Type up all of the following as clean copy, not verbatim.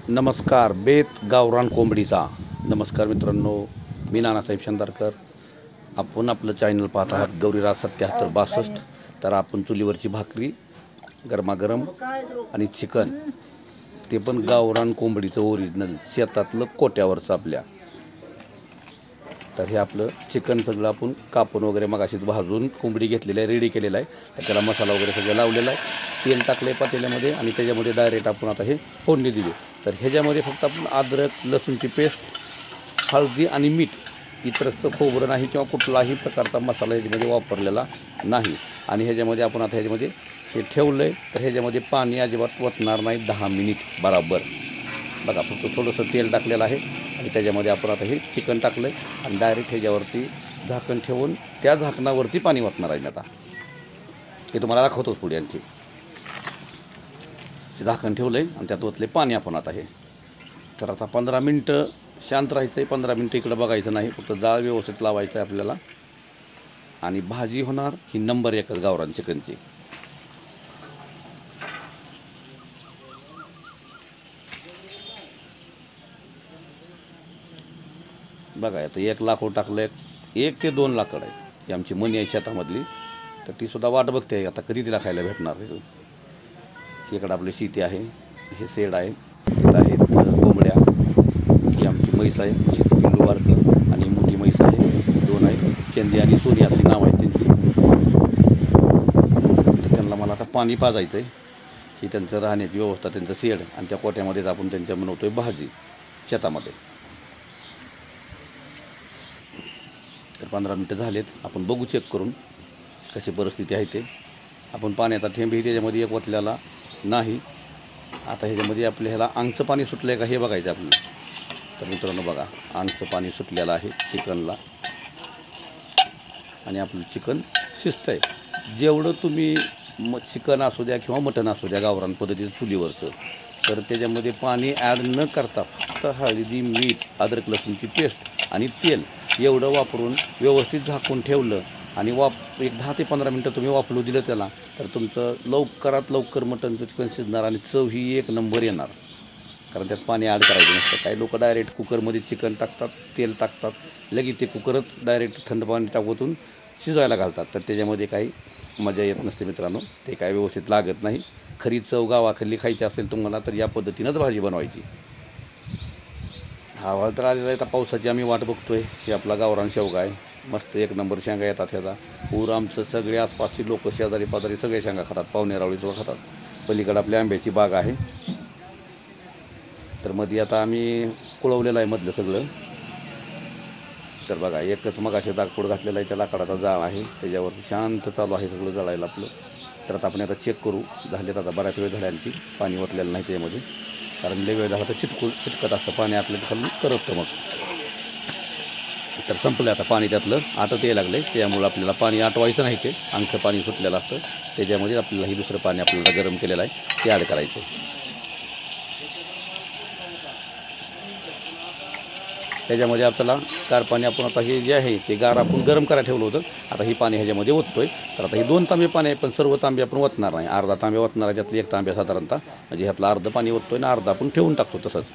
नमस्कार. बेत गावरान कोंबडीचा नमस्कार मित्रांनो. मी नानासाहेब शंदारकर. आपण आपलं चॅनल पाहत आहात गौरीराज 7762. तर आपण चुलीवरची भाकरी गरमागरम आणि चिकन, ते पण गावरान कोंबडीचं ओरिजिनल शेतातलं कोट्यावरचं आपल्या. तर हे आपलं चिकन सगळं आपण कापून वगैरे मगाशीच भाजून कोंबडी घेतलेली आहे, रेडी केलेला आहे. तर त्याला मसाला वगैरे सगळं लावलेला आहे. तेल टाकले पातेल्यामध्ये आणि त्याच्यामध्ये डायरेक्ट आपण आता हे फोडणी दिली. तर ह्याच्यामध्ये फक्त आपण अद्रक लसूणची पेस्ट, हळदी आणि मीठ, इतरच खोबरं नाही किंवा कुठलाही प्रकारचा मसाला ह्याच्यामध्ये वापरलेला नाही. आणि ह्याच्यामध्ये आपण आता ह्याच्यामध्ये हे ठेवलं आहे. तर ह्याच्यामध्ये पाणी अजिबात ओतणार नाही. 10 मिनिट बराबर. बघा, फक्त थोडंसं तेल टाकलेलं आहे आणि त्याच्यामध्ये आपण आता हे चिकन टाकलं आहे आणि डायरेक्ट ह्याच्यावरती झाकण ठेवून त्या झाकणावरती पाणी ओतणार आहे. मी आता हे तुम्हाला दाखवतोच पुढे. आणखी झाकण ठेवलं आहे आणि त्यात ओतले पाणी आपण आता हे. तर आता 15 मिनटं शांत राहायचं आहे. 15 मिनटं इकडं बघायचं नाही, फक्त जाळ व्यवस्थित लावायचं आहे आपल्याला. आणि भाजी होणार ही नंबर 1 गावरान चिकनची. बघा, आता 1 लाकूड टाकलं. 1 ते 2 लाकड आहे. ही आमची मनी आहे शेतामधली. तर ती सुद्धा वाट बघते आता कधी तिला खायला भेटणार. इकडं आपली शेती आहे, हे सेड आहे, तिथं आहेत कोंबड्या. ही आमची म्हैस आहे, शेती पिल्लू बारकं, आणि मोठी म्हैस आहे. 2 आहे, चंदी आणि सोनी अशी नाव आहेत त्यांची. तर त्यांना मला आता पाणी पाजायचं आहे. ही त्यांचं राहण्याची व्यवस्था, त्यांचं सेड, आणि त्या कोट्यामध्येच आपण त्यांच्या बनवतोय भाजी शेतामध्ये. तर 15 मिनटं झालेत. आपण बघू चेक करून कशी परिस्थिती आहे ते. आपण पाण्याचा थेंबही त्याच्यामध्ये एक ओतलेला नाही. आता ह्याच्यामध्ये आपल्या ह्याला अंगचं पाणी सुटलं आहे का हे बघायचं आपल्याला. तर मित्रांनो बघा, अंगचं पाणी सुटलेलं आहे चिकनला आणि आपलं चिकन शिजतं आहे. जेवढं तुम्ही चिकन असू द्या किंवा मटण असू द्या गावरान पद्धतीचं चुलीवरचं, तर त्याच्यामध्ये पाणी ॲड न करता फक्त हळदी, मीठ, अद्रक लसूणची पेस्ट आणि तेल एवढं वापरून व्यवस्थित झाकून ठेवलं आणि एक 10 ते 15 मिनटं तुम्ही वापरू दिलं त्याला, तर तुमचं लवकरात लवकर मटणचं चिकन शिजणार आणि चव ही 1 नंबर येणार. कारण त्यात पाणी ॲड करायचं नसतं. काही लोक डायरेक्ट कुकरमध्ये चिकन टाकतात, तेल टाकतात, लगेच ते कुकरच डायरेक्ट थंड पाणी टाकून शिजवायला घालतात. तर त्याच्यामध्ये काही मजा येत नसते मित्रांनो. ते काय व्यवस्थित लागत नाही. खरी चव गावाकडली खायची असेल तुम्हाला तर या पद्धतीनंच भाजी बनवायची. हा तर आलेला आहे. आता पावसाची आम्ही वाट बघतोय. ही आपला गावरान शेवगा आहे. मस्त 1 नंबर शेंगा येतात ह्याचा. पूर आमचं सगळे आसपासची लोक, शेजारी पाजारी सगळे शेंगा खातात. पाहुणे रावळीचं खातात. पलीकडे आपल्या आंब्याची बाग आहे. तर मध्ये आता आम्ही कुळवलेलं आहे मधलं सगळं. तर बघा, एकच मगाशी दागपूड घातलेला आहे. त्या लाकडाचा जाळ आहे, त्याच्यावर शांत चालू आहे सगळं जळायला आपलं. तर आता आपण आता चेक करू. झालेत आता बऱ्याच वेळ झाल्या. आणखी पाणी ओतलेलं नाही त्याच्यामध्ये, कारण लय वेळ झाला तर चिटकत असतं पाणी आपल्याला खालून करपतं मग. तर संपलं आता पाणी त्यातलं आटत यायला लागलं आहे. त्यामुळं आपल्याला पाणी आटवायचं नाही. ते अंगचं पाणी सुटलेलं असतं, त्याच्यामध्ये आपल्याला ही दुसरं पाणी आपल्याला गरम केलेलं आहे ते ॲड करायचं. त्याच्यामध्ये आपल्याला गार पाणी आपण आता हे जे आहे ते गार आपण गरम करायला ठेवलं होतं. आता ही पाणी ह्याच्यामध्ये ओततोय. तर आता हे 2 तांबे पाणी आहे, पण सर्व तांबे आपण ओतणार नाही. अर्धा तांबे ओतणार आहे. त्यातलं 1 तांबे साधारणतः, म्हणजे ह्यातलं अर्ध पाणी ओततोय आणि अर्धा आपण ठेवून टाकतो तसंच.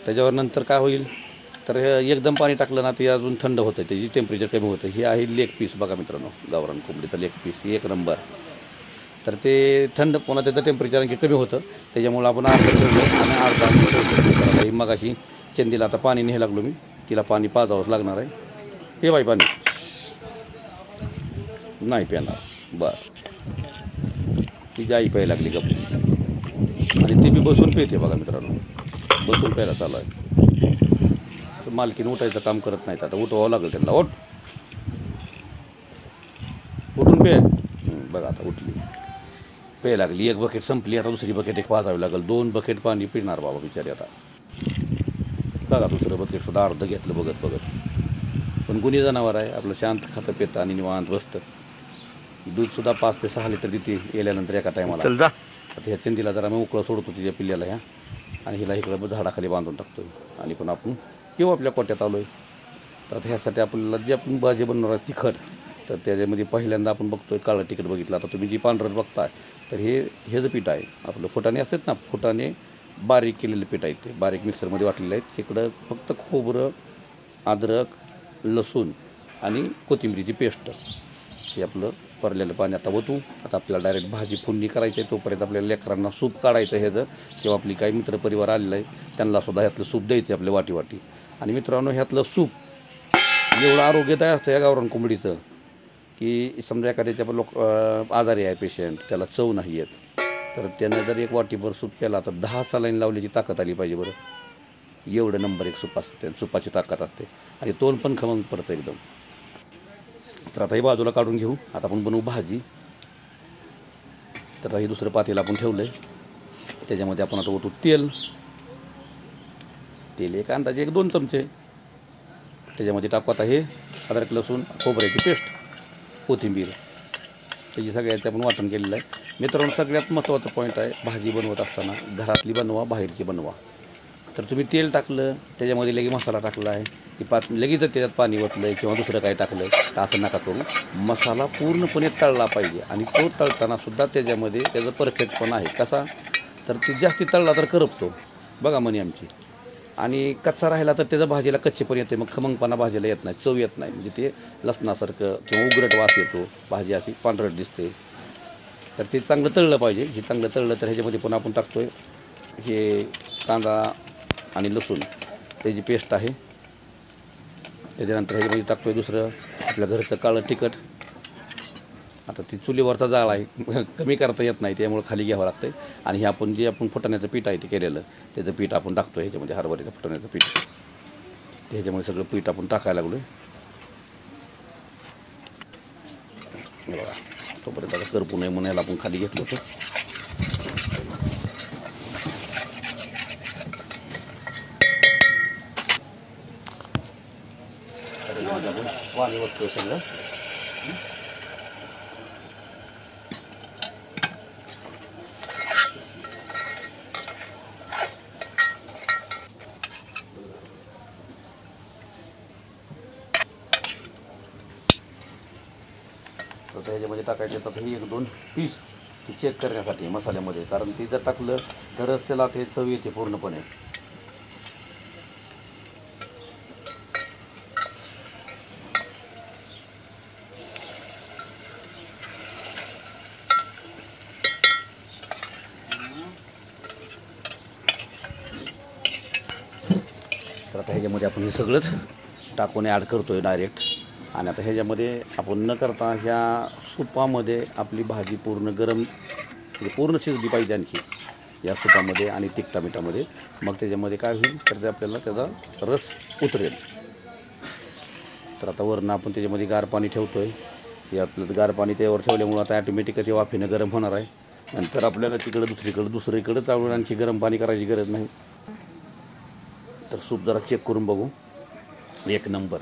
त्याच्यावर नंतर काय होईल तर एकदम पाणी टाकलं ना ते अजून थंड होतं, त्याची टेम्परेचर कमी होतं. ही आहे लेग पीस. बघा मित्रांनो, गावरान कोंबडीचं लेग पीस 1 नंबर. तर ते थंड पुन्हा त्याचं टेम्परेचर आणखी कमी होतं. त्याच्यामुळं आपण अर्धा ठेवलं आणि अर्धा ठेवतो. ही मगाशी चंदीला आता पाणी न्यायला लागलो मी. तिला पाणी पाजावंच लागणार आहे. हे बाई पाणी नाही प्याणार. बरं, तिची आई प्यायला लागली गप्प, आणि ती मी बसून पिते. बघा मित्रांनो, बसून प्यायला चालू आहे. मालकीन उठायचं काम करत नाहीत. आता उठवावं लागेल त्यांना. उठून पे. बघा आता उठली, प्यायला लागली. 1 बकेट संपली. आता दुसरी बकेट एक पाजावी लागेल. 2 बकेट पाणी पिणार बाबा बिचारी आता. बघा, दुसरं बकेट सुद्धा अर्ध घेतलं बघत बघत. पण गुन्हे जनावर आहे आपलं, शांत खातं पितं आणि निवांत बसतं. दूधसुद्धा 5 ते 6 लिटर देते येल्यानंतर एका टायमाला. आता ह्या चंदीला जरा मी उकळं सोडतो तिच्या पिल्ल्याला ह्या, आणि हिला इकडं झाडाखाली बांधून टाकतो. आणि पण आपण येऊ आपल्या कोट्यात आलो आहे. तर आता ह्यासाठी आपल्याला जे आपण भाजी बनवणार आहे तिखट, तर त्याच्यामध्ये पहिल्यांदा आपण बघतोय काळं तिखट बघितलं. आता तुम्ही जी पांढरं बघताय तर हे हेचं पीठ आहे आपलं. फुटाणे असतात ना, फुटाणे बारीक केलेलं पीठ आहे ते, बारीक मिक्सरमध्ये वाटलेलं आहे. इकडं फक्त खोबरं, अद्रक, लसूण आणि कोथिंबीरीची पेस्ट, हे आपलं परलेलं पाणी आता ओतू. आता आपल्याला डायरेक्ट भाजी फोडणी करायची आहे. तोपर्यंत आपल्याला लेकरांना सूप काढायचं ह्याचं, किंवा आपली काही मित्रपरिवार आलेला आहे त्यांनासुद्धा ह्यातलं सूप द्यायचं आपल्या वाटी वाटी. आणि मित्रांनो, ह्यातलं सूप एवढं आरोग्यदायी असतं या गावरान कोंबडीचं, की समजा एखाद्याच्या लोक आजारी आहे पेशंट, त्याला चव नाही येत, तर त्यानं जर एक वाटीभर सूप प्याला तर 10 सलाईन लावल्याची ताकद आली पाहिजे बरं. एवढं नंबर 1 सूप असते, सुपाची ताकद असते आणि तोंड पण खमंग पडतं एकदम. तर आता ही बाजूला काढून घेऊ. आता आपण बनवू भाजी. तर हे दुसरं पातेलं आपण ठेवलं आहे, त्याच्यामध्ये आपण आता ओतू तेल. एक अंदाजे 1-2 चमचे त्याच्यामध्ये टाकू. आता हे अद्रक, लसूण, खोबऱ्याची पेस्ट, कोथिंबीर, त्याची सगळ्याचं आपण वाटण केलेलं आहे. मित्रांनो, सगळ्यात महत्त्वाचा पॉईंट आहे, भाजी बनवत असताना घरातली बनवा, बाहेरची बनवा. तर तुम्ही तेल टाकलं, त्याच्यामध्ये लगेच मसाला टाकला आहे की लगेच त्याच्यात पाणी ओतलं किंवा दुसरं काही टाकलं तर असं नका करू. मसाला पूर्णपणे तळला पाहिजे आणि तो तळतानासुद्धा त्याच्यामध्ये त्याचं परफेक्टपणा आहे. कसा तर ती जास्ती तळला तर करपतो बघा म्हणे आमची, आणि कच्चा राहिला तर त्याचा भाजीला कच्चेपण येते, मग खमंगपणा भाजीला येत नाही, चव येत नाही. म्हणजे ते लसणासारखं किंवा उघरट वास येतो, भाजी अशी पांढरट दिसते. तर ते चांगलं तळलं पाहिजे. हे चांगलं तळलं तर ह्याच्यामध्ये पण आपण टाकतो आहे हे कांदा आणि लसूण, त्याची पेस्ट आहे. त्याच्यानंतर ह्याच्यामध्ये टाकतो आहे दुसरं आपल्या घरचं काळं तिखट. आता ती चुलीवरचा जाळ आहे, कमी करता येत नाही, त्यामुळे खाली घ्यावं लागतं. आणि हे आपण जे फुटाण्याचं पीठ आहे ते केलेलं, त्याचं पीठ आपण टाकतो ह्याच्यामध्ये, हरभऱ्याचं फुटाण्याचं पीठ. ह्याच्यामध्ये सगळं पीठ आपण टाकायला लागलो आहे बघा. तोपर्यंत आता करपू नये म्हणून याला आपण खाली घेतलं होतं. पाणी वगैरे सगळं तर ह्याच्यामध्ये टाकायचे. तर हे 1-2 पीस ती चेक करण्यासाठी मसाल्यामध्ये, कारण ती जर टाकलं तरच त्याला ते चव येते पूर्णपणे. तर आता ह्याच्यामध्ये आपण हे सगळंच टाकून ॲड करतो आहे डायरेक्ट. आणि आता ह्याच्यामध्ये आपण न करता ह्या सुपामध्ये आपली भाजी पूर्ण गरम, म्हणजे पूर्ण शिजली पाहिजे आणखी या सुपामध्ये आणि तिखटा मिठामध्ये. मग त्याच्यामध्ये काय होईल तर ते आपल्याला त्याचा रस उतरेल. तर आता वरनं आपण त्याच्यामध्ये गार पाणी ठेवतो आहे. हे आपलं गार पाणी त्यावर ठेवल्यामुळं आता ॲटोमॅटिक ते वाफेनं गरम होणार आहे. नंतर आपल्याला तिकडं दुसरीकडं चालून आणखी गरम पाणी करायची गरज नाही. तर सूप जरा चेक करून बघू. 1 नंबर,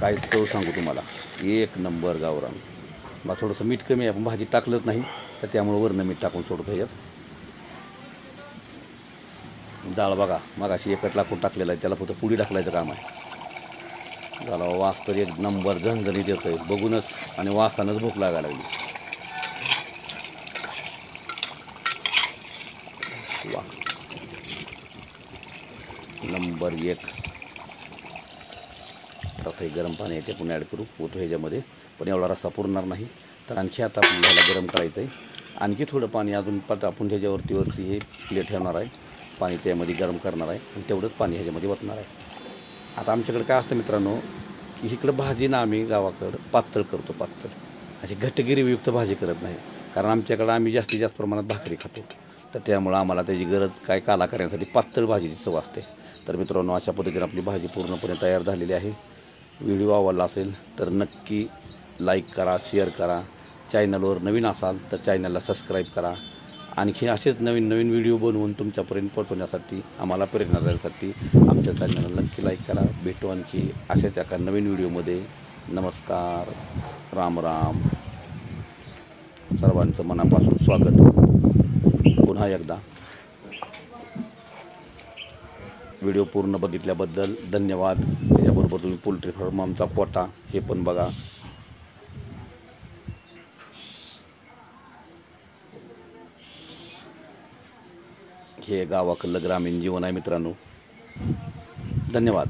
काय चव सांगू तुम्हाला, 1 नंबर गावरान. मग थोडंसं मीठ कमी आहे, आपण भाजी टाकलंच नाही तर त्यामुळे वरनं मीठ टाकून सोडतो ह्याच्यात. जाळ बघा, मगाशी एकच टाकून टाकलेलं आहे, त्याला फक्त पुडी टाकलायचं काम आहे. झाला वास तर 1 नंबर झणझणीत येतोय बघूनच, आणि वासानंच भूक लागायला लागली. वा, नंबर 1. तर आता हे गरम पाणी आहे ते आपण ॲड करू होतो ह्याच्यामध्ये, पण एवढा रस्सा पुरणार नाही. तर आणखी आता आपल्याला गरम करायचं आहे. आणखी थोडं पाणी अजून आपण ह्याच्यावरती हे प्लेट ठेवणार आहे, पाणी त्यामध्ये गरम करणार आहे आणि तेवढंच पाणी ह्याच्यामध्ये ओतणार आहे. आता आमच्याकडे काय असतं मित्रांनो, की इकडं भाजी ना आम्ही गावाकडं पातळ करतो, पातळ अशी घट्ट गिरवीयुक्त भाजी करत नाही. कारण आमच्याकडं आम्ही जास्तीत जास्त प्रमाणात भाकरी खातो, तर त्यामुळं आम्हाला त्याची गरज काय काला करण्यासाठी पातळ भाजीची चव असते. तर मित्रांनो, अशा पद्धतीने आपली भाजी पूर्णपणे तयार झालेली आहे. व्हिडिओ आवडला असेल तर नक्की लाईक करा, शेअर करा. चॅनलवर नवीन असाल तर चॅनलला सबस्क्राईब करा. आणखी असेच नवीन नवीन व्हिडिओ बनवून तुमच्यापर्यंत पोहोचवण्यासाठी, आम्हाला प्रेरणा देण्यासाठी आमच्या चॅनलला नक्की लाईक करा. भेटू आणखी अशाच एका नवीन व्हिडिओमध्ये. नमस्कार, राम राम. सर्वांचं मनापासून स्वागत पुन्हा एकदा. व्हिडिओ पूर्ण बघितल्याबद्दल धन्यवाद. त्याच्याबरोबर तुम्ही पोल्ट्री फार्म आमचा कोटा हे पण बघा. हे गावाकडलं ग्रामीण जीवन आहे मित्रांनो. धन्यवाद.